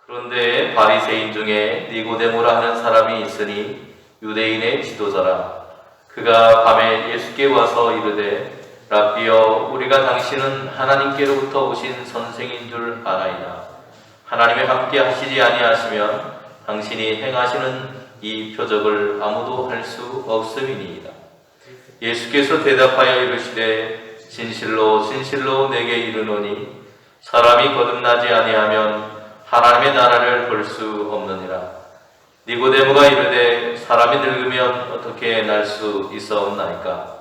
그런데 바리새인 중에 니고데모라 하는 사람이 있으니 유대인의 지도자라. 그가 밤에 예수께 와서 이르되 라비여, 우리가 당신은 하나님께로부터 오신 선생인 줄 아나이다. 하나님의 함께 하시지 아니하시면 당신이 행하시는 이 표적을 아무도 할 수 없음이니이다. 예수께서 대답하여 이르시되 진실로 진실로 내게 이르노니 사람이 거듭나지 아니하면 하나님의 나라를 볼 수 없느니라. 니고데모가 이르되 사람이 늙으면 어떻게 날 수 있사옵나이까?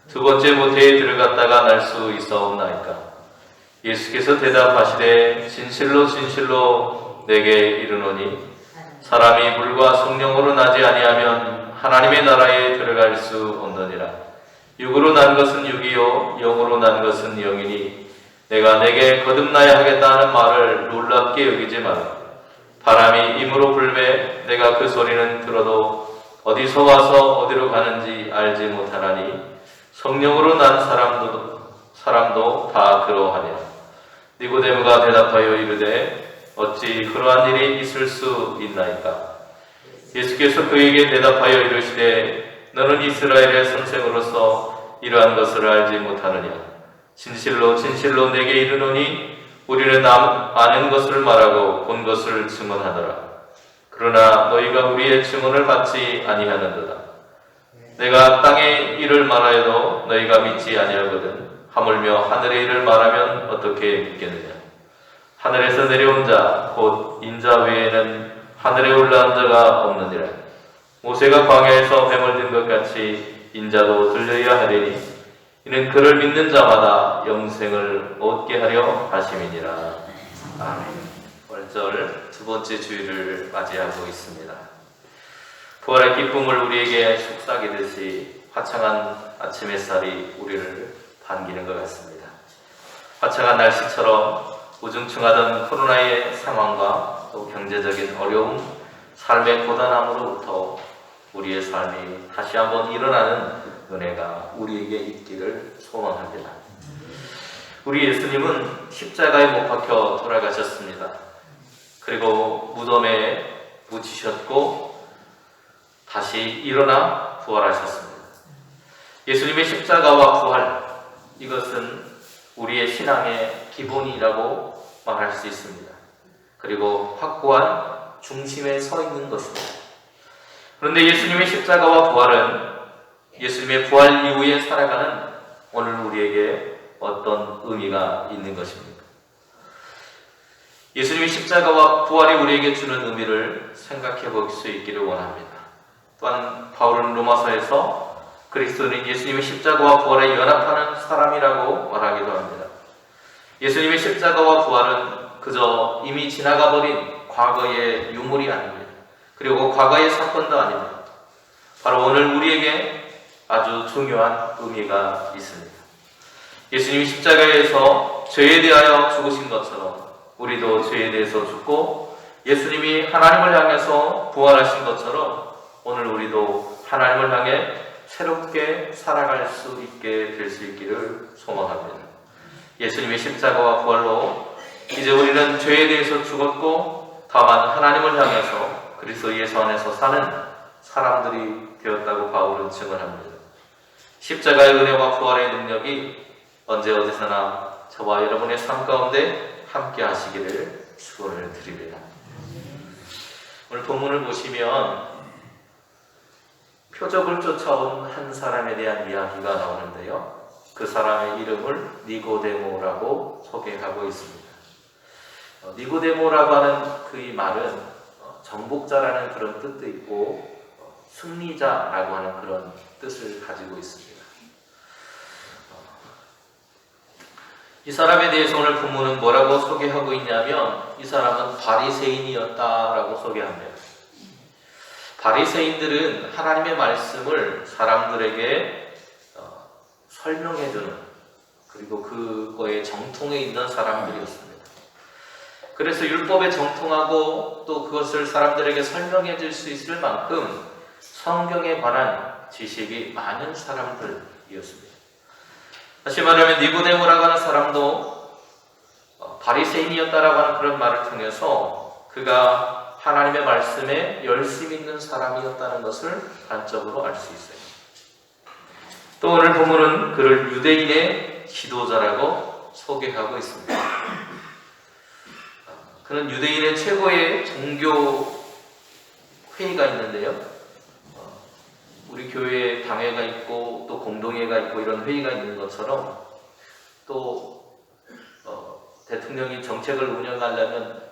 두 번째 모태에 들어갔다가 날 수 있사옵나이까? 예수께서 대답하시되 진실로 진실로 내게 이르노니 사람이 물과 성령으로 나지 아니하면 하나님의 나라에 들어갈 수 없느니라. 육으로 난 것은 육이요 영으로 난 것은 영이니 내가 내게 거듭나야 하겠다 하는 말을 놀랍게 여기지 마라. 바람이 임으로 불매 내가 그 소리는 들어도 어디서 와서 어디로 가는지 알지 못하나니 성령으로 난 사람도 다 그러하니라. 니고데모가 대답하여 이르되 어찌 그러한 일이 있을 수 있나이까? 예수께서 그에게 대답하여 이르시되 너는 이스라엘의 선생으로서 이러한 것을 알지 못하느냐? 진실로 진실로 내게 이르노니 우리는 아는 것을 말하고 본 것을 증언하노라. 그러나 너희가 우리의 증언을 받지 아니하는도다. 내가 땅의 일을 말하여도 너희가 믿지 아니하거든 하물며 하늘의 일을 말하면 어떻게 믿겠느냐? 하늘에서 내려온 자 곧 인자 외에는 하늘에 올라온 자가 없느니라. 모세가 광야에서 뱀을 든 것 같이 인자도 들려야 하리니 이는 그를 믿는 자마다 영생을 얻게 하려 하심이니라. 아멘. 오늘 두 번째 주일을 맞이하고 있습니다. 부활의 기쁨을 우리에게 속삭이듯이 화창한 아침 햇살이 우리를 반기는 것 같습니다. 화창한 날씨처럼 우중충하던 코로나의 상황과 또 경제적인 어려움, 삶의 고단함으로부터 우리의 삶이 다시 한번 일어나는 은혜가 우리에게 있기를 소망합니다. 우리 예수님은 십자가에 못 박혀 돌아가셨습니다. 그리고 무덤에 묻히셨고 다시 일어나 부활하셨습니다. 예수님의 십자가와 부활, 이것은 우리의 신앙의 기본이라고 말할 수 있습니다. 그리고 확고한 중심에 서 있는 것입니다. 그런데 예수님의 십자가와 부활은 예수님의 부활 이후에 살아가는 오늘 우리에게 어떤 의미가 있는 것입니까? 예수님의 십자가와 부활이 우리에게 주는 의미를 생각해 볼 수 있기를 원합니다. 또한 바울은 로마서에서 그리스도는 예수님의 십자가와 부활에 연합하는 사람이라고 말하기도 합니다. 예수님의 십자가와 부활은 그저 이미 지나가버린 과거의 유물이 아닙니다. 그리고 과거의 사건도 아닙니다. 바로 오늘 우리에게 아주 중요한 의미가 있습니다. 예수님이 십자가에서 죄에 대하여 죽으신 것처럼 우리도 죄에 대해서 죽고 예수님이 하나님을 향해서 부활하신 것처럼 오늘 우리도 하나님을 향해 새롭게 살아갈 수 있게 될 수 있기를 소망합니다. 예수님의 십자가와 부활로 이제 우리는 죄에 대해서 죽었고 다만 하나님을 향해서 그리스도 예수 안에서 사는 사람들이 되었다고 바울은 증언합니다. 십자가의 은혜와 부활의 능력이 언제 어디서나 저와 여러분의 삶 가운데 함께 하시기를 축원을 드립니다. 오늘 본문을 보시면 표적을 쫓아온 한 사람에 대한 이야기가 나오는데요. 그 사람의 이름을 니고데모라고 소개하고 있습니다. 니고데모라고 하는 그 이 말은 정복자라는 그런 뜻도 있고 승리자라고 하는 그런 뜻을 가지고 있습니다. 이 사람에 대해서 오늘 본문은 뭐라고 소개하고 있냐면 이 사람은 바리새인이었다라고 소개합니다. 바리새인들은 하나님의 말씀을 사람들에게 설명해주는 그리고 그거에 정통해 있는 사람들이었습니다. 그래서 율법에 정통하고 또 그것을 사람들에게 설명해 줄 수 있을 만큼 성경에 관한 지식이 많은 사람들이었습니다. 다시 말하면 니고데모라고 하는 사람도 바리새인이었다라고 하는 그런 말을 통해서 그가 하나님의 말씀에 열심 있는 사람이었다는 것을 단적으로 알 수 있어요. 또 오늘 본문은 그를 유대인의 지도자라고 소개하고 있습니다. 그는 유대인의 최고의 종교 회의가 있는데요. 우리 교회에 당회가 있고 또 공동회가 있고 이런 회의가 있는 것처럼 또 대통령이 정책을 운영하려면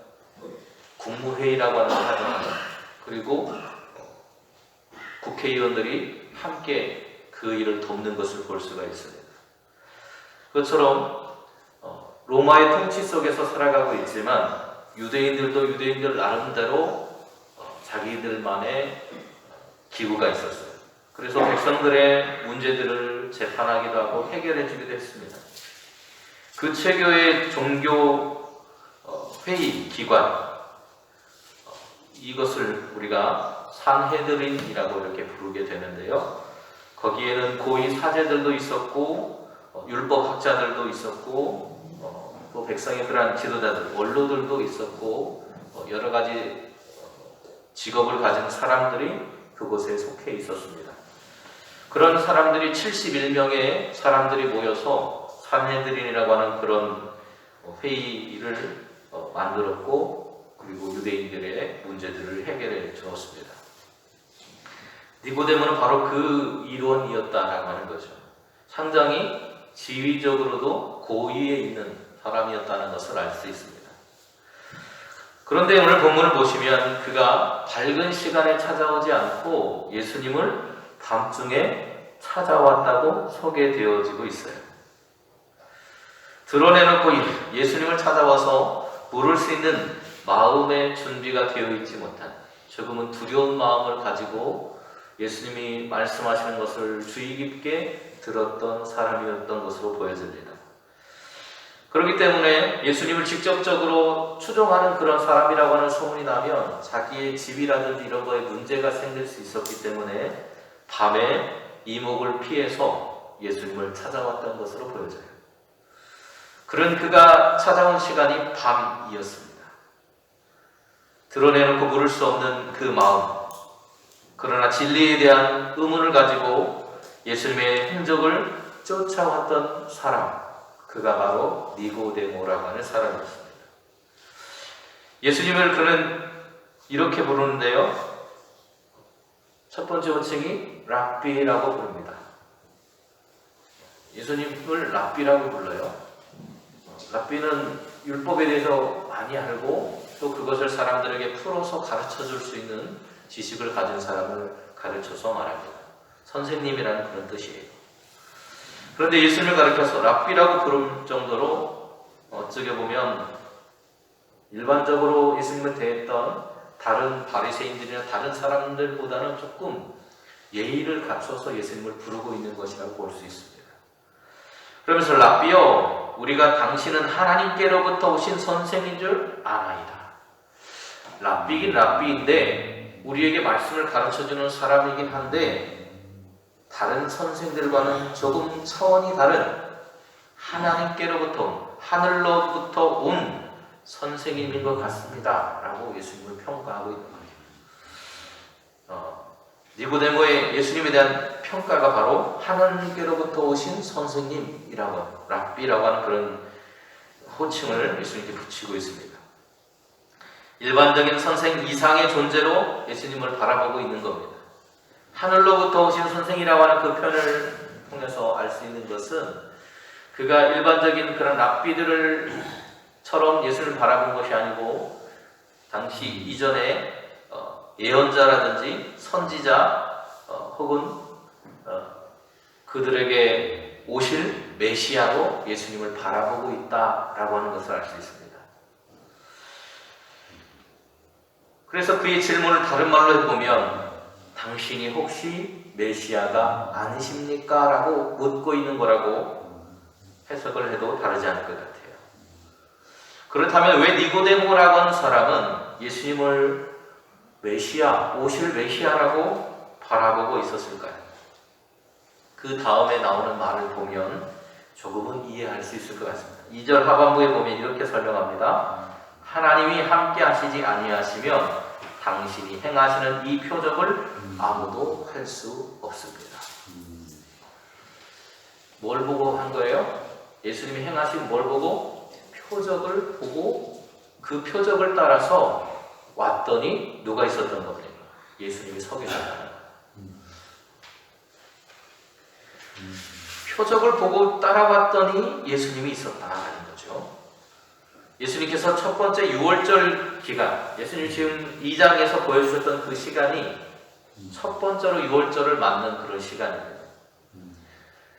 국무회의라고 하는 걸 하잖아요. 그리고 국회의원들이 함께 그 일을 돕는 것을 볼 수가 있습니다. 그것처럼 로마의 통치 속에서 살아가고 있지만 유대인들도 유대인들 나름대로 자기들만의 기구가 있었어요. 그래서 백성들의 문제들을 재판하기도 하고 해결해 주기도 했습니다. 그 최고의 종교 회의 기관, 이것을 우리가 산헤드린이라고 이렇게 부르게 되는데요. 거기에는 고위 사제들도 있었고 율법학자들도 있었고 또 백성의 그러한 지도자들, 원로들도 있었고 여러 가지 직업을 가진 사람들이 그곳에 속해 있었습니다. 그런 사람들이 71명의 사람들이 모여서 산헤드린이라고 하는 그런 회의를 만들었고 그리고 유대인들의 문제들을 해결해 주었습니다. 니고데모는 바로 그 일원이었다라고 하는 거죠. 상당히 지위적으로도 고위에 있는 사람이었다는 것을 알 수 있습니다. 그런데 오늘 본문을 보시면 그가 밝은 시간에 찾아오지 않고 예수님을 밤중에 찾아왔다고 소개되어지고 있어요. 드러내놓고 예수님을 찾아와서 물을 수 있는 마음의 준비가 되어 있지 못한, 조금은 두려운 마음을 가지고 예수님이 말씀하시는 것을 주의 깊게 들었던 사람이었던 것으로 보여집니다. 그렇기 때문에 예수님을 직접적으로 추종하는 그런 사람이라고 하는 소문이 나면 자기의 집이라든지 이런 거에 문제가 생길 수 있었기 때문에 밤에 이목을 피해서 예수님을 찾아왔던 것으로 보여져요. 그런 그가 찾아온 시간이 밤이었습니다. 드러내놓고 물을 수 없는 그 마음, 그러나 진리에 대한 의문을 가지고 예수님의 흔적을 쫓아왔던 사람, 그가 바로 니고데모라고 하는 사람이었습니다. 예수님을 그는 이렇게 부르는데요. 첫 번째 호칭이 랍비라고 부릅니다. 예수님을 랍비라고 불러요. 랍비는 율법에 대해서 많이 알고 또 그것을 사람들에게 풀어서 가르쳐 줄 수 있는 지식을 가진 사람을 가르쳐서 말합니다. 선생님이라는 그런 뜻이에요. 그런데 예수님을 가르쳐서 랍비라고 부를 정도로 어떻게 보면 일반적으로 예수님을 대했던 다른 바리새인들이나 다른 사람들보다는 조금 예의를 갖춰서 예수님을 부르고 있는 것이라고 볼 수 있습니다. 그러면서 랍비여, 우리가 당신은 하나님께로부터 오신 선생인 줄 아나이다. 랍비긴 랍비인데 우리에게 말씀을 가르쳐주는 사람이긴 한데 다른 선생들과는 조금 차원이 다른 하나님께로부터, 하늘로부터 온 선생님인 것 같습니다 라고 예수님을 평가하고 있는 거예요. 니고데모의 예수님에 대한 평가가 바로 하나님께로부터 오신 선생님이라고, 랍비라고 하는 그런 호칭을 예수님께 붙이고 있습니다. 일반적인 선생 이상의 존재로 예수님을 바라보고 있는 겁니다. 하늘로부터 오신 선생이라고 하는 그 표현을 통해서 알 수 있는 것은 그가 일반적인 그런 랍비들처럼 예수님을 바라본 것이 아니고 당시 이전에 예언자라든지 선지자 혹은 그들에게 오실 메시아로 예수님을 바라보고 있다라고 하는 것을 알 수 있습니다. 그래서 그의 질문을 다른 말로 해보면 당신이 혹시 메시아가 아니십니까? 라고 묻고 있는 거라고 해석을 해도 다르지 않을 것 같아요. 그렇다면 왜 니고데모라고 하는 사람은 예수님을 메시아, 오실 메시아라고 바라보고 있었을까요? 그 다음에 나오는 말을 보면 조금은 이해할 수 있을 것 같습니다. 2절 하반부에 보면 이렇게 설명합니다. 하나님이 함께 하시지 아니하시면 당신이 행하시는 이 표적을 아무도 할 수 없습니다. 뭘 보고 한 거예요? 예수님이 행하신 뭘 보고? 표적을 보고 그 표적을 따라서 왔더니 누가 있었던 겁니까? 예수님이 서 계셨다는 거예요. 표적을 보고 따라왔더니 예수님이 있었다는 거죠. 예수님께서 첫 번째 6월절 기간, 예수님 지금 2장에서 보여주셨던 그 시간이 첫 번째로 6월절을 맞는 그런 시간입니다.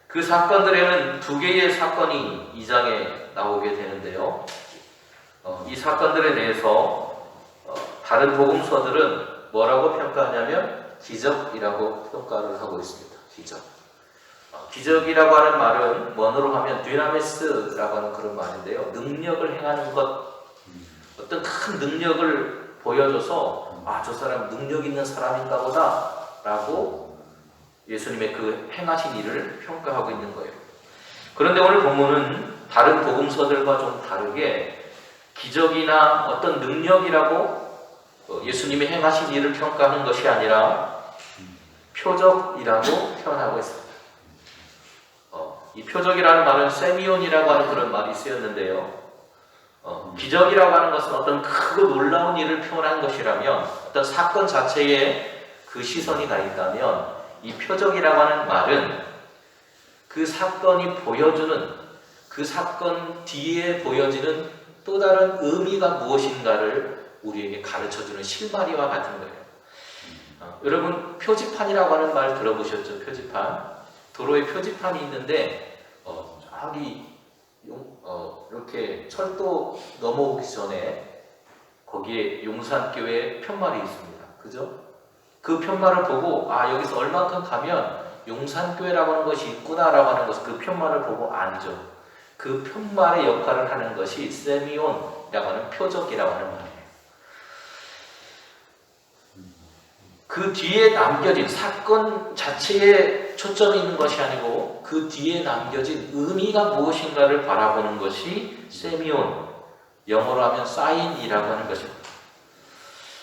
그 사건들에는 두 개의 사건이 2장에 나오게 되는데요. 이 사건들에 대해서 다른 복음서들은 뭐라고 평가하냐면 기적이라고 평가를 하고 있습니다. 기적. 기적이라고 하는 말은 원어로 하면 dynamis라고 하는 그런 말인데요. 능력을 행하는 것, 어떤 큰 능력을 보여줘서 저 사람 능력 있는 사람인가 보다 라고 예수님의 그 행하신 일을 평가하고 있는 거예요. 그런데 오늘 본문은 다른 복음서들과 좀 다르게 기적이나 어떤 능력이라고 예수님이 행하신 일을 평가하는 것이 아니라 표적이라고 표현하고 있습니다. 이 표적이라는 말은 세미온이라고 하는 그런 말이 쓰였는데요. 기적이라고 하는 것은 어떤 크고 놀라운 일을 표현한 것이라면 어떤 사건 자체에 그 시선이 가 있다면 이 표적이라고 하는 말은 그 사건이 보여주는 그 사건 뒤에 보여지는 또 다른 의미가 무엇인가를 우리에게 가르쳐주는 실마리와 같은 거예요. 여러분 표지판이라고 하는 말 들어보셨죠? 표지판. 도로에 표지판이 있는데 저기 이렇게 철도 넘어오기 전에 거기에 용산교회 편말이 있습니다. 그죠? 그 편말을 보고 여기서 얼만큼 가면 용산교회라고 하는 것이 있구나라고 하는 것을 그 편말을 보고 알죠. 그 편말의 역할을 하는 것이 세미온이라고 하는 표적이라고 하는 말이에요. 그 뒤에 남겨진 사건 자체에 초점이 있는 것이 아니고 그 뒤에 남겨진 의미가 무엇인가를 바라보는 것이 세미온, 영어로 하면 사인이라고 하는 것입니다.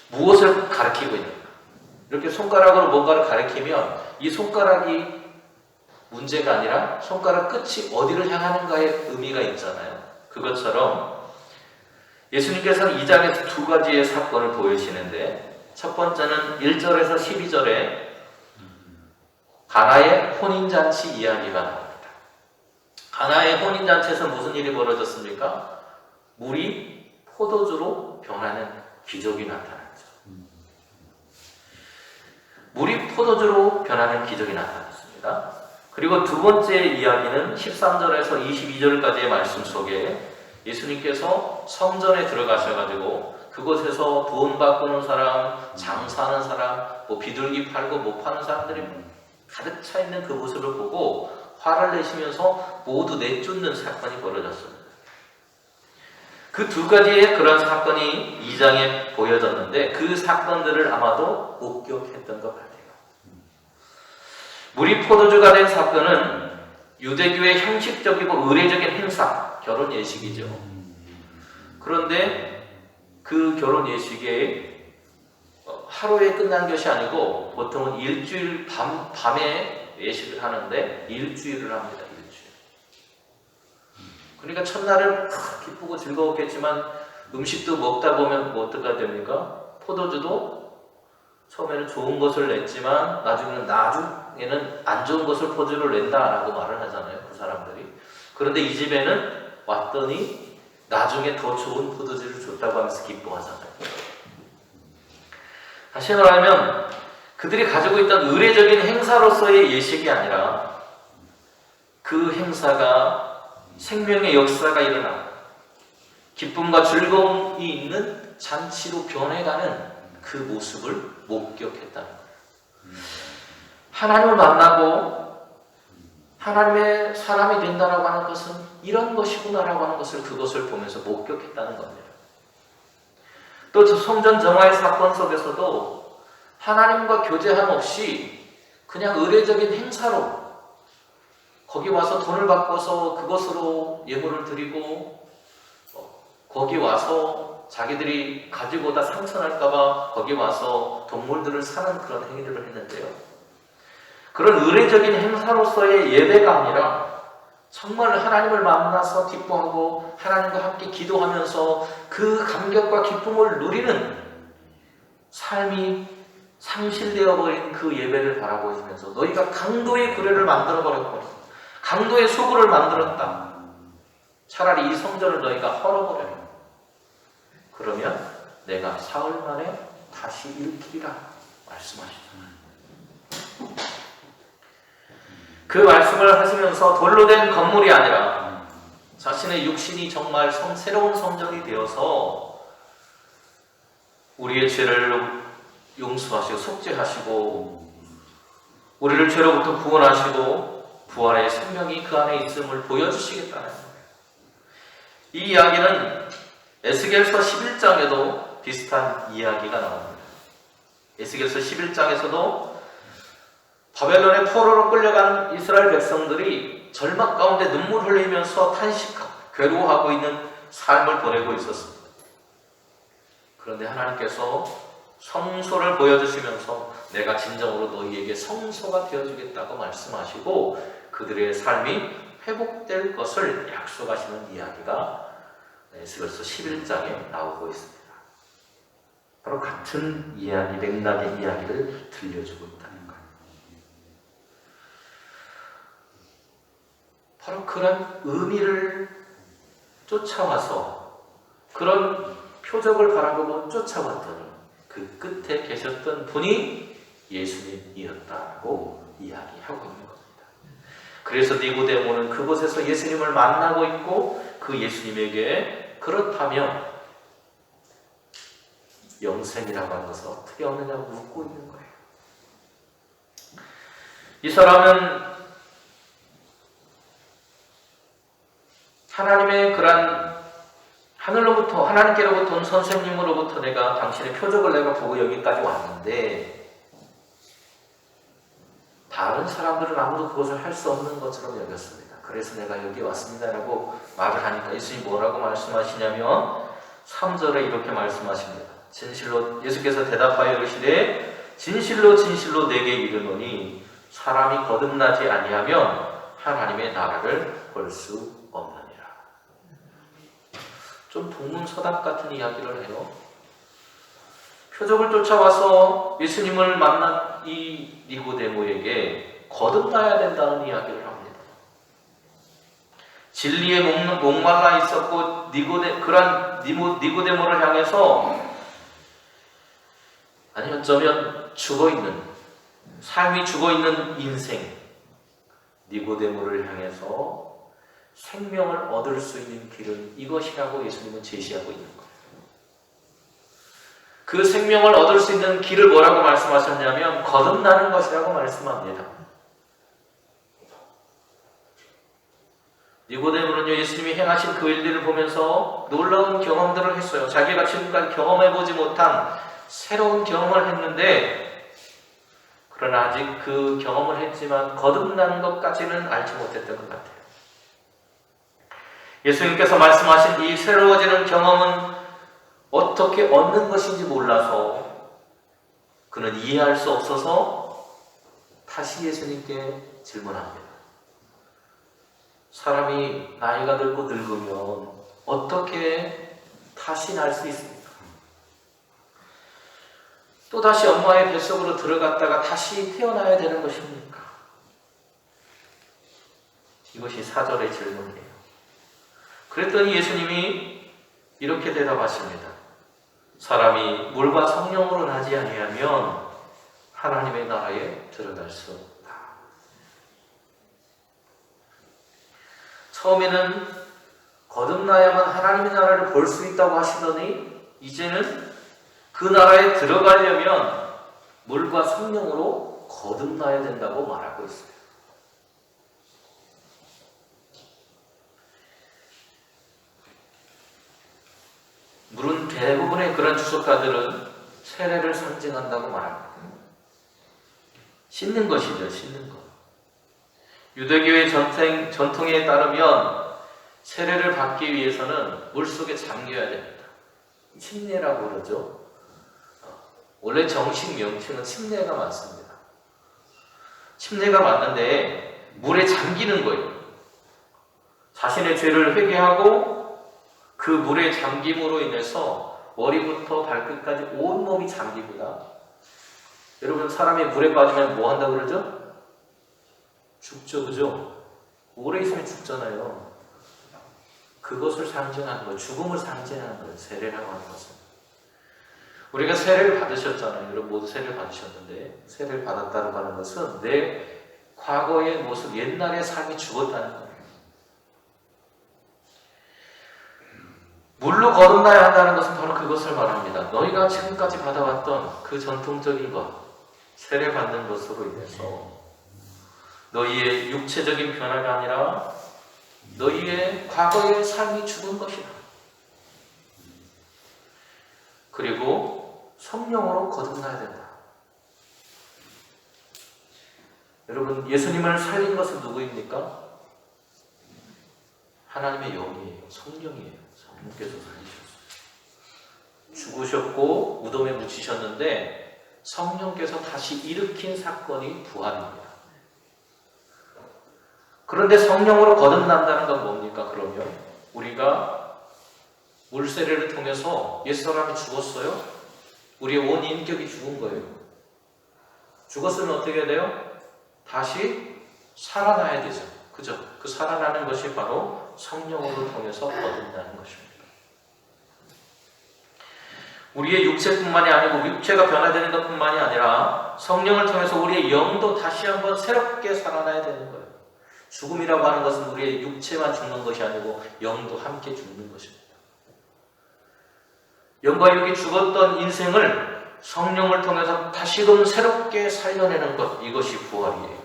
무엇을 가리키고 있는가? 이렇게 손가락으로 뭔가를 가리키면 이 손가락이 문제가 아니라 손가락 끝이 어디를 향하는가의 의미가 있잖아요. 그것처럼 예수님께서는 2장에서 두 가지의 사건을 보여주시는데 첫 번째는 1절에서 12절에 가나의 혼인잔치 이야기가 나옵니다. 가나의 혼인잔치에서 무슨 일이 벌어졌습니까? 물이 포도주로 변하는 기적이 나타났죠. 물이 포도주로 변하는 기적이 나타났습니다. 그리고 두 번째 이야기는 13절에서 22절까지의 말씀 속에 예수님께서 성전에 들어가셔가지고 그곳에서 돈 바꾸는 사람, 장사하는 사람, 비둘기 팔고 못 파는 사람들이 가득 차 있는 그 모습을 보고 화를 내시면서 모두 내쫓는 사건이 벌어졌습니다. 그 두 가지의 그런 사건이 2장에 보여졌는데 그 사건들을 아마도 목격했던 것 같아요. 물이 포도주가 된 사건은 유대교의 형식적이고 의례적인 행사, 결혼 예식이죠. 그런데 그 결혼 예식에 하루에 끝난 것이 아니고 보통은 일주일 밤에 예식을 하는데 일주일을 합니다. 일주일. 그러니까 첫날은 기쁘고 즐거웠겠지만 음식도 먹다 보면 어떻게 됩니까? 포도주도 처음에는 좋은 것을 냈지만 나중에는 안 좋은 것을 포도주를 낸다라고 말을 하잖아요. 그 사람들이. 그런데 이 집에는 왔더니 나중에 더 좋은 포도주를 줬다고 하면서 기뻐하잖아요. 다시 말하면 그들이 가지고 있던 의례적인 행사로서의 예식이 아니라 그 행사가 생명의 역사가 일어나 기쁨과 즐거움이 있는 잔치로 변해가는 그 모습을 목격했다는 거예요. 하나님을 만나고 하나님의 사람이 된다라고 하는 것은 이런 것이구나라고 하는 것을 그것을 보면서 목격했다는 겁니다. 또 성전 정화의 사건 속에서도 하나님과 교제함 없이 그냥 의례적인 행사로 거기 와서 돈을 바꿔서 그것으로 예물을 드리고 거기 와서 자기들이 가지고 다 상처날까봐 거기 와서 동물들을 사는 그런 행위들을 했는데요. 그런 의례적인 행사로서의 예배가 아니라 정말 하나님을 만나서 기뻐하고 하나님과 함께 기도하면서 그 감격과 기쁨을 누리는 삶이 상실되어 버린 그 예배를 바라보시면서 너희가 강도의 구례를 만들어 버렸고 강도의 소굴을 만들었다. 차라리 이 성전을 너희가 헐어버려. 그러면 내가 사흘 만에 다시 일으키리라 말씀하셨습니다. 그 말씀을 하시면서 돌로 된 건물이 아니라 자신의 육신이 정말 새로운 성전이 되어서 우리의 죄를 용서하시고 속죄하시고 우리를 죄로부터 구원하시고 부활의 생명이 그 안에 있음을 보여주시겠다는 거예요. 이 이야기는 에스겔서 11장에도 비슷한 이야기가 나옵니다. 에스겔서 11장에서도 바벨론의 포로로 끌려간 이스라엘 백성들이 절망 가운데 눈물 흘리면서 탄식하고 괴로워하고 있는 삶을 보내고 있었습니다. 그런데 하나님께서 성소를 보여주시면서 내가 진정으로 너희에게 성소가 되어주겠다고 말씀하시고 그들의 삶이 회복될 것을 약속하시는 이야기가 에스겔서 11장에 나오고 있습니다. 바로 같은 이야기, 맥락의 이야기를 들려주고 있다는 거예요. 바로 그런 의미를 쫓아와서 그런 표적을 바라보고 쫓아왔더니 그 끝에 계셨던 분이 예수님이었다고 이야기하고 있는 겁니다. 그래서 니고데모는 그곳에서 예수님을 만나고 있고 그 예수님에게 그렇다면 영생이라고 하는 것은 어떻게 얻느냐고 묻고 있는 거예요. 이 사람은 하나님의 그런 하늘로부터 하나님께로부터 온 선생님으로부터 내가 당신의 표적을 내가 보고 여기까지 왔는데 다른 사람들은 아무도 그것을 할 수 없는 것처럼 여겼습니다. 그래서 내가 여기 왔습니다라고 말을 하니까 예수님이 뭐라고 말씀하시냐면 3절에 이렇게 말씀하십니다. 진실로 예수께서 대답하여 이르시되 진실로 진실로 내게 이르노니 사람이 거듭나지 아니하면 하나님의 나라를 볼 수 없느니라. 좀 동문서답 같은 이야기를 해요. 표적을 쫓아와서 예수님을 만난 이 니고데모에게 거듭나야 된다는 이야기를 합니다. 진리에 목말라 있었고 그런 니고데모를 향해서 아니 어쩌면 죽어있는 삶이 죽어있는 인생 니고데모를 향해서 생명을 얻을 수 있는 길은 이것이라고 예수님은 제시하고 있는 거예요. 그 생명을 얻을 수 있는 길을 뭐라고 말씀하셨냐면 거듭나는 것이라고 말씀합니다. 니고데모는요 예수님이 행하신 그 일들을 보면서 놀라운 경험들을 했어요. 자기가 지금까지 경험해보지 못한 새로운 경험을 했는데 그러나 아직 그 경험을 했지만 거듭나는 것까지는 알지 못했던 것 같아요. 예수님께서 말씀하신 이 새로워지는 경험은 어떻게 얻는 것인지 몰라서 그는 이해할 수 없어서 다시 예수님께 질문합니다. 사람이 나이가 들고 늙으면 어떻게 다시 날 수 있습니까? 또다시 엄마의 뱃속으로 들어갔다가 다시 태어나야 되는 것입니까? 이것이 4절의 질문이에요. 그랬더니 예수님이 이렇게 대답하십니다. 사람이 물과 성령으로 나지 아니하면 하나님의 나라에 들어갈 수 없다. 처음에는 거듭나야만 하나님의 나라를 볼 수 있다고 하시더니 이제는 그 나라에 들어가려면 물과 성령으로 거듭나야 된다고 말하고 있어요. 물은 대부분의 그런 주석가들은 세례를 상징한다고 말합니다. 씻는 것이죠, 씻는 것. 유대교의 전통에 따르면 세례를 받기 위해서는 물속에 잠겨야 됩니다. 침례라고 그러죠. 원래 정식 명칭은 침례가 맞습니다. 침례가 맞는데 물에 잠기는 거예요. 자신의 죄를 회개하고 그 물에 잠김으로 인해서 머리부터 발끝까지 온몸이 잠깁니다. 여러분, 사람이 물에 빠지면 뭐 한다고 그러죠? 죽죠, 그죠? 오래 있으면 죽잖아요. 그것을 상징하는 거예요. 죽음을 상징하는 거예요. 세례라고 하는 것은. 우리가 세례를 받으셨잖아요. 여러분 모두 세례를 받으셨는데, 세례를 받았다고 하는 것은 내 과거의 모습, 옛날의 삶이 죽었다는 거예요. 물로 거듭나야 한다는 것은 바로 그것을 말합니다. 너희가 지금까지 받아왔던 그 전통적인 것, 세례 받는 것으로 인해서 너희의 육체적인 변화가 아니라 너희의 과거의 삶이 죽은 것이다. 그리고 성령으로 거듭나야 된다. 여러분, 예수님을 살린 것은 누구입니까? 하나님의 영이에요. 성령이에요. 성령께서 살리셨어요. 죽으셨고 무덤에 묻히셨는데 성령께서 다시 일으킨 사건이 부활입니다. 그런데 성령으로 거듭난다는 건 뭡니까? 그러면 우리가 물세례를 통해서 옛사람이 죽었어요. 우리의 온 인격이 죽은 거예요. 죽었으면 어떻게 해야 돼요? 다시 살아나야 되죠. 그죠? 그 살아나는 것이 바로 성령으로 통해서 거듭나는 것입니다. 우리의 육체뿐만이 아니고 육체가 변화되는 것뿐만이 아니라 성령을 통해서 우리의 영도 다시 한번 새롭게 살아나야 되는 거예요. 죽음이라고 하는 것은 우리의 육체만 죽는 것이 아니고 영도 함께 죽는 것입니다. 영과 육이 죽었던 인생을 성령을 통해서 다시금 새롭게 살려내는 것, 이것이 부활이에요.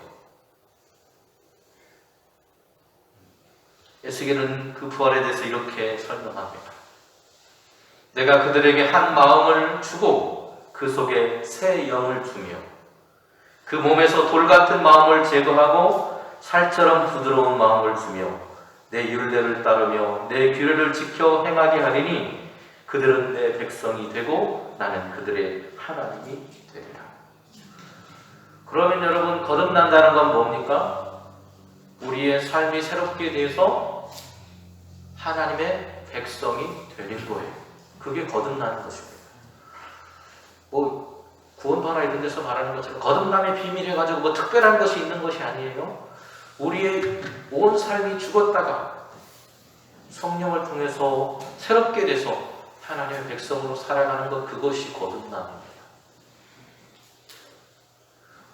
에스겔은 그 부활에 대해서 이렇게 설명합니다. 내가 그들에게 한 마음을 주고 그 속에 새 영을 주며 그 몸에서 돌 같은 마음을 제거하고 살처럼 부드러운 마음을 주며 내 율례를 따르며 내 규례를 지켜 행하게 하리니 그들은 내 백성이 되고 나는 그들의 하나님이 되리라. 그러면 여러분, 거듭난다는 건 뭡니까? 우리의 삶이 새롭게 돼서 하나님의 백성이 되는 거예요. 그게 거듭나는 것입니다. 뭐 구원파나 이런 데서 말하는 것처럼 거듭남의 비밀 해가지고 뭐 특별한 것이 있는 것이 아니에요. 우리의 온 삶이 죽었다가 성령을 통해서 새롭게 돼서 하나님의 백성으로 살아가는 것, 그것이 거듭남입니다.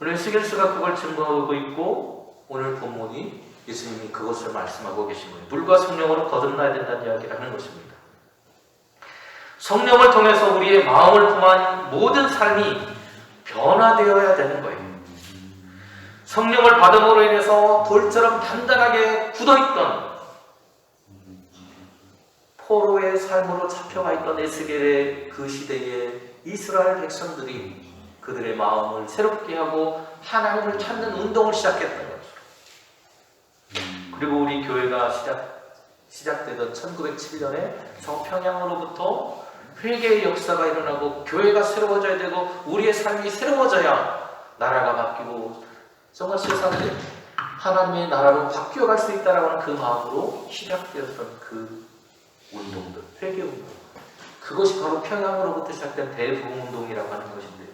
오늘 에스겔서가 그걸 증거하고 있고 오늘 본문이 예수님이 그것을 말씀하고 계신 거예요. 물과 성령으로 거듭나야 된다는 이야기를 하는 것입니다. 성령을 통해서 우리의 마음을 통한 모든 삶이 변화되어야 되는 거예요. 성령을 받음으로 인해서 돌처럼 단단하게 굳어있던 포로의 삶으로 잡혀가 있던 에스겔의 그 시대의 이스라엘 백성들이 그들의 마음을 새롭게 하고 하나님을 찾는 운동을 시작했던 거죠. 그리고 우리 교회가 시작되던 1907년에 정평양으로부터 회개의 역사가 일어나고 교회가 새로워져야 되고 우리의 삶이 새로워져야 나라가 바뀌고 정말 세상이 하나님의 나라로 바뀌어갈 수 있다는 그 마음으로 시작되었던 그 운동들, 회개운동, 그것이 바로 평양으로부터 시작된 대부흥운동이라고 하는 것인데요.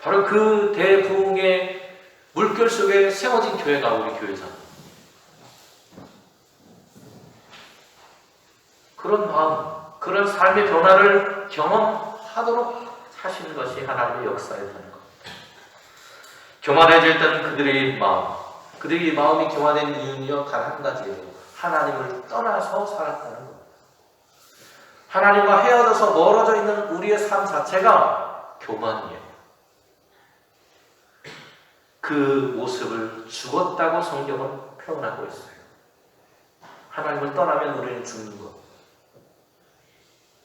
바로 그 대부흥의 물결 속에 세워진 교회가 우리 교회잖아요. 그런 마음, 그런 삶의 변화를 경험하도록 하시는 것이 하나님의 역사였다는 것. 교만해질 때는 그들의 마음, 그들의 마음이 교만된 이유는요, 단 한 가지예요. 하나님을 떠나서 살았다는 것. 하나님과 헤어져서 멀어져 있는 우리의 삶 자체가 교만이에요. 그 모습을 죽었다고 성경은 표현하고 있어요. 하나님을 떠나면 우리는 죽는 것.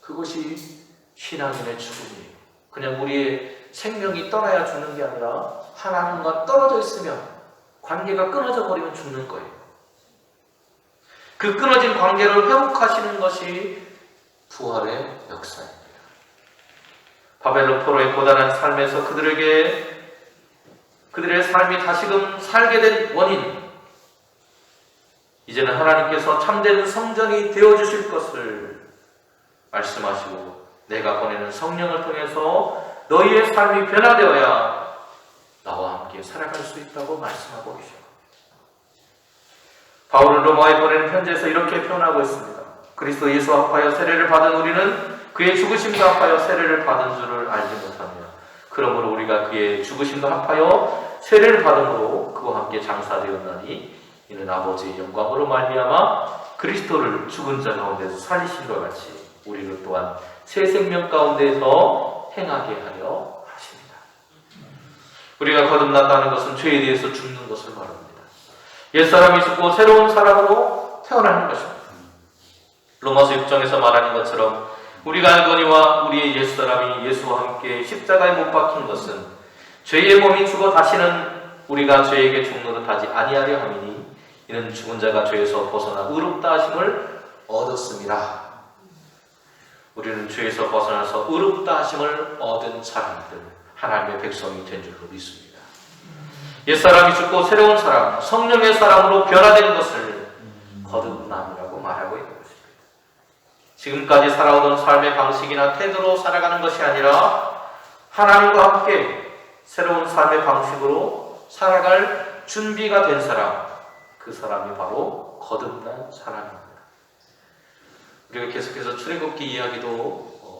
그것이 신앙인의 죽음이에요. 그냥 우리의 생명이 떠나야 죽는 게 아니라 하나님과 떨어져 있으면 관계가 끊어져 버리면 죽는 거예요. 그 끊어진 관계를 회복하시는 것이 부활의 역사입니다. 바벨론 포로의 고단한 삶에서 그들의 삶이 다시금 살게 된 원인, 이제는 하나님께서 참된 성전이 되어주실 것을 말씀하시고 내가 보내는 성령을 통해서 너희의 삶이 변화되어야 나와 함께 살아갈 수 있다고 말씀하고 계십니다. 바울은 로마에 보내는 편지에서 이렇게 표현하고 있습니다. 그리스도 예수 합하여 세례를 받은 우리는 그의 죽으심과 합하여 세례를 받은 줄을 알지 못하며 그러므로 우리가 그의 죽으심과 합하여 세례를 받음으로 그와 함께 장사되었나니 이는 아버지의 영광으로 말미암아 그리스도를 죽은 자 가운데서 살리신 것 같이 우리를 또한 새 생명 가운데서 행하게 하려 하십니다. 우리가 거듭났다는 것은 죄에 대해서 죽는 것을 말합니다. 옛사람이 죽고 새로운 사람으로 태어나는 것입니다. 로마서 6장에서 말하는 것처럼 우리가 알거니와 우리의 옛사람이 예수와 함께 십자가에 못 박힌 것은 죄의 몸이 죽어 다시는 우리가 죄에게 죽노릇 하지 아니하려 함이니 이는 죽은 자가 죄에서 벗어나 의롭다 하심을 얻었습니다. 우리는 죄에서 벗어나서 의롭다 하심을 얻은 사람들, 하나님의 백성이 된 줄로 믿습니다. 옛사람이 죽고 새로운 사람, 성령의 사람으로 변화된 것을 거듭남이라고 말하고 있는 것입니다. 지금까지 살아오던 삶의 방식이나 태도로 살아가는 것이 아니라 하나님과 함께 새로운 삶의 방식으로 살아갈 준비가 된 사람, 그 사람이 바로 거듭난 사람입니다. 우리가 계속해서 출애굽기 이야기도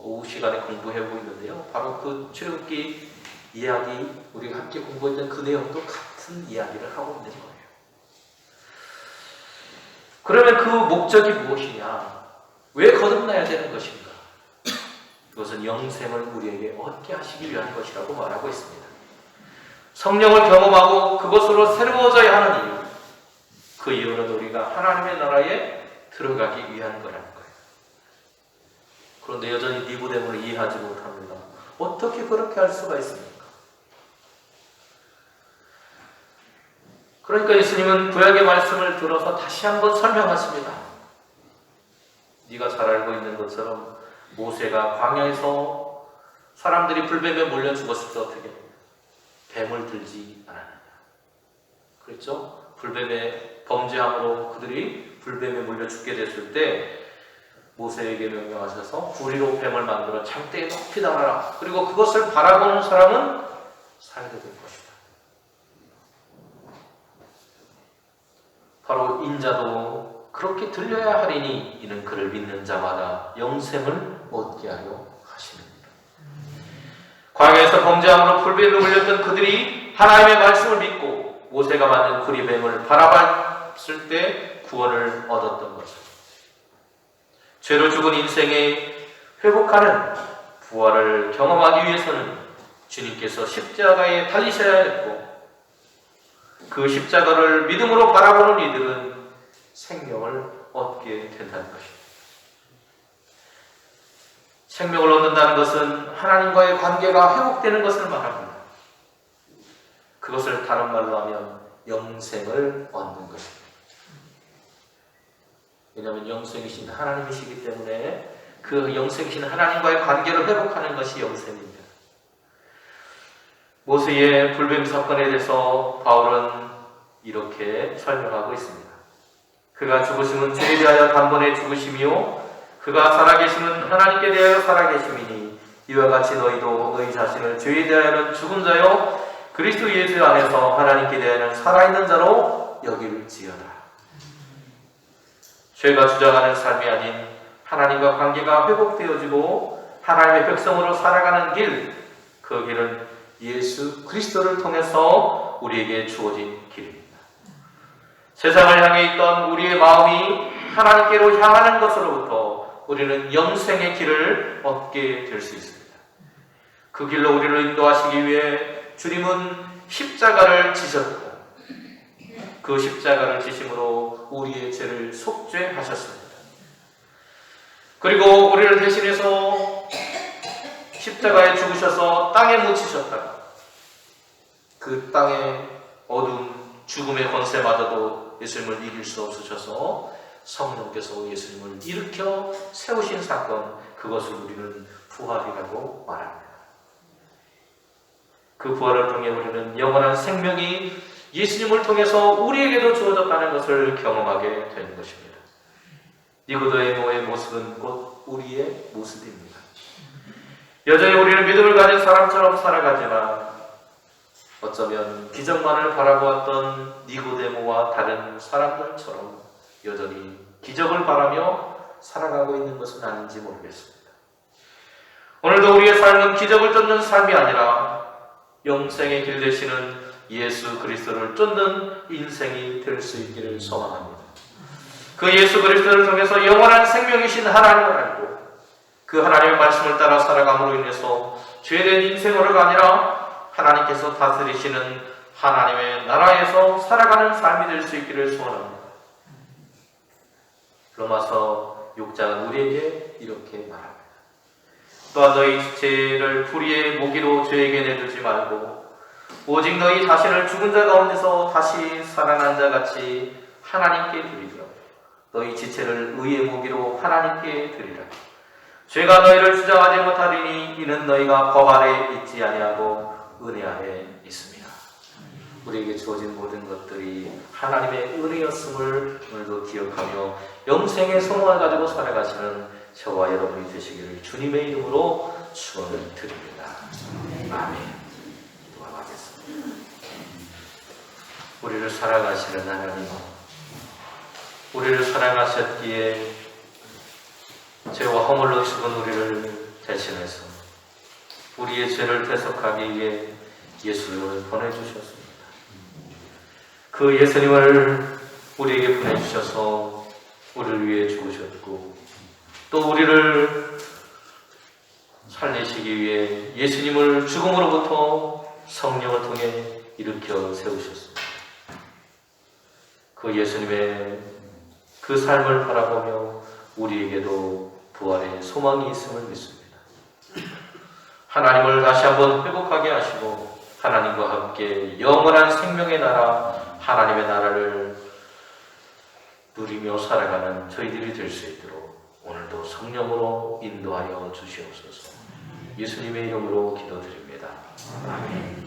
오후 시간에 공부해보고 있는데요. 바로 그 출애굽기 이야기, 우리가 함께 공부했던 그 내용도 같은 이야기를 하고 있는 거예요. 그러면 그 목적이 무엇이냐? 왜 거듭나야 되는 것인가? 그것은 영생을 우리에게 얻게 하시기 위한 것이라고 말하고 있습니다. 성령을 경험하고 그것으로 새로워져야 하는 이유, 그 이유는 우리가 하나님의 나라에 들어가기 위한 거라는 거예요. 그런데 여전히 니고데모를 이해하지 못합니다. 어떻게 그렇게 할 수가 있습니까? 그러니까 예수님은 구약의 말씀을 들어서 다시 한번 설명하십니다. 네가 잘 알고 있는 것처럼 모세가 광야에서 사람들이 불뱀에 몰려 죽었을 때 어떻게 뱀을 들지 않았느냐. 그랬죠? 불뱀의 범죄함으로 그들이 불뱀에 몰려 죽게 됐을 때 모세에게 명령하셔서 구리로 뱀을 만들어 장대에 높이 달아라. 그리고 그것을 바라보는 사람은 살게 될 것이다. 바로 인자도 그렇게 들려야 하리니 이는 그를 믿는 자마다 영생을 얻게 하려 하십니다. 광야에서 범죄함으로 불뱀에 몰렸던 그들이 하나님의 말씀을 믿고 모세가 만든 구리뱀을 바라봤을 때 구원을 얻었던 것입니다. 죄로 죽은 인생에 회복하는 부활을 경험하기 위해서는 주님께서 십자가에 달리셔야 했고 그 십자가를 믿음으로 바라보는 이들은 생명을 얻게 된다는 것입니다. 생명을 얻는다는 것은 하나님과의 관계가 회복되는 것을 말합니다. 그것을 다른 말로 하면 영생을 얻는 것입니다. 왜냐하면 영생이신 하나님이시기 때문에 그 영생이신 하나님과의 관계를 회복하는 것이 영생입니다. 모세의 불뱀 사건에 대해서 바울은 이렇게 설명하고 있습니다. 그가 죽으심은 죄에 대하여 단번에 죽으심이요 그가 살아계심은 하나님께 대하여 살아계심이니 이와 같이 너희도 너희 자신을 죄에 대하여는 죽은 자요 그리스도 예수 안에서 하나님께 대하여는 살아있는 자로 여길지어다. 죄가 주장하는 삶이 아닌 하나님과 관계가 회복되어지고 하나님의 백성으로 살아가는 길, 그 길은 예수 그리스도를 통해서 우리에게 주어진 길입니다. 세상을 향해 있던 우리의 마음이 하나님께로 향하는 것으로부터 우리는 영생의 길을 얻게 될 수 있습니다. 그 길로 우리를 인도하시기 위해 주님은 십자가를 지셨고 그 십자가를 지심으로 우리의 죄를 속죄하셨습니다. 그리고 우리를 대신해서 십자가에 죽으셔서 땅에 묻히셨다가 그 땅의 어두운 죽음의 권세마저도 예수님을 이길 수 없으셔서 성령께서 예수님을 일으켜 세우신 사건, 그것을 우리는 부활이라고 말합니다. 그 부활을 통해 우리는 영원한 생명이 예수님을 통해서 우리에게도 주어졌다는 것을 경험하게 되는 것입니다. 니고데모의 모습은 곧 우리의 모습입니다. 여전히 우리는 믿음을 가진 사람처럼 살아가지만 어쩌면 기적만을 바라보았던 니고데모와 다른 사람들처럼 여전히 기적을 바라며 살아가고 있는 것은 아닌지 모르겠습니다. 오늘도 우리의 삶은 기적을 쫓는 삶이 아니라 영생의 길 되시는 예수 그리스도를 쫓는 인생이 될 수 있기를 소망합니다. 그 예수 그리스도를 통해서 영원한 생명이신 하나님을 알고 그 하나님의 말씀을 따라 살아감으로 인해서 죄된 인생으로가 아니라 하나님께서 다스리시는 하나님의 나라에서 살아가는 삶이 될 수 있기를 소원합니다. 로마서 6장은 우리에게 이렇게 말합니다. 또한 너희 지체를 불의의 모기로 죄에게 내두지 말고 오직 너희 자신을 죽은 자 가운데서 다시 살아난 자 같이 하나님께 드리라. 너희 지체를 의의 모기로 하나님께 드리라. 죄가 너희를 주장하지 못하리니 이는 너희가 법 아래 있지 아니하고 은혜 아래 있습니다. 우리에게 주어진 모든 것들이 하나님의 은혜였음을 오늘도 기억하며 영생의 소망을 가지고 살아가시는 저와 여러분이 되시기를 주님의 이름으로 축원을 드립니다. 아멘. 기도하겠습니다. 우리를 사랑하시는 하나님, 우리를 사랑하셨기에 죄와 허물로 죽은 우리를 대신해서 우리의 죄를 대속하기 위해 예수님을 보내주셨습니다. 그 예수님을 우리에게 보내주셔서 우리를 위해 죽으셨고 또 우리를 살리시기 위해 예수님을 죽음으로부터 성령을 통해 일으켜 세우셨습니다. 그 예수님의 그 삶을 바라보며 우리에게도 부활의 소망이 있음을 믿습니다. 하나님을 다시 한번 회복하게 하시고 하나님과 함께 영원한 생명의 나라, 하나님의 나라를 누리며 살아가는 저희들이 될 수 있도록 오늘도 성령으로 인도하여 주시옵소서. 예수님의 이름으로 기도드립니다. 아멘.